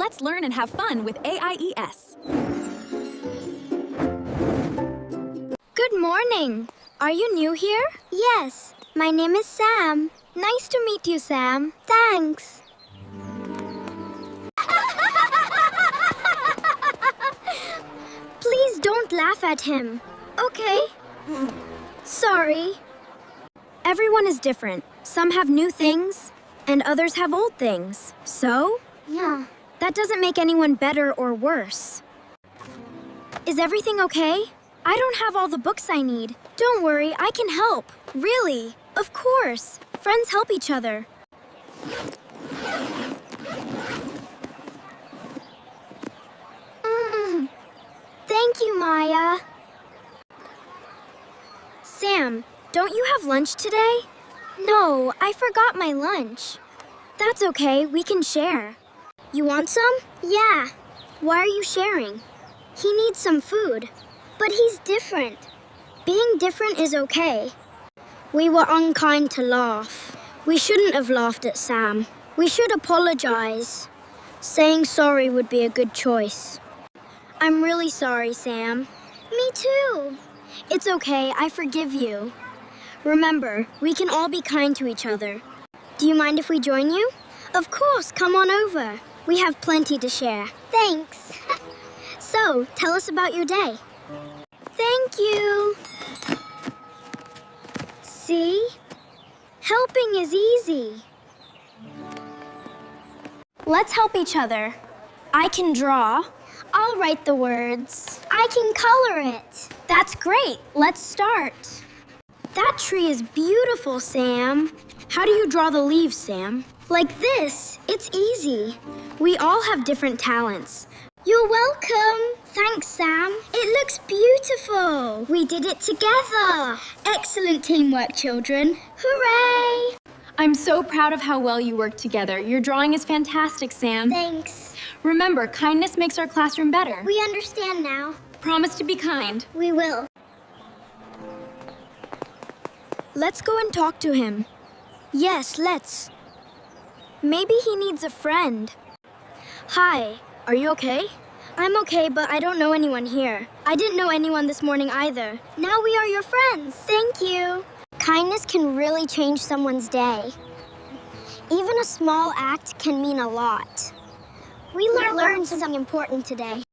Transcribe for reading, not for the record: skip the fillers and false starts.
Let's learn and have fun with AIES. Good morning. Are you new here? Yes, my name is Sam. Nice to meet you, Sam. Thanks. Please don't laugh at him. Okay. Sorry. Everyone is different. Some have new things, and others have old things. So? Yeah. That doesn't make anyone better or worse. Is everything okay? I don't have all the books I need. Don't worry, I can help. Really? Of course. Friends help each other. Thank you, Maya. Sam, don't you have lunch today? No, I forgot my lunch. That's okay, we can share. You want some? Yeah, Why are you sharing? he needs some food. But he's different. Being different is okay. We were unkind to laugh. We shouldn't have laughed at Sam. We should apologize. Saying sorry would be a good choice. I'm really sorry, Sam. Me too. It's okay, I forgive you. Remember, we can all be kind to each other. Do you mind if we join you? Of course, come on over. We have plenty to share. Thanks. So, tell us about your day. Thank you. See? Helping is easy. Let's help each other. I can draw. I'll write the words. I can color it. That's great. Let's start. That tree is beautiful, Sam. How do you draw the leaves, Sam? Like this. It's easy. We all have different talents. You're welcome. Thanks, Sam. It looks beautiful. We did it together. Excellent teamwork, children. Hooray! I'm so proud of how well you work together. Your drawing is fantastic, Sam. Thanks. Remember, kindness makes our classroom better. We understand now. Promise to be kind. We will. Let's go and talk to him. Yes, let's. Maybe he needs a friend. Hi, are you okay? I'm okay, but I don't know anyone here. I didn't know anyone this morning either. Now we are your friends. Thank you. Kindness can really change someone's day. Even a small act can mean a lot. We learned something important today.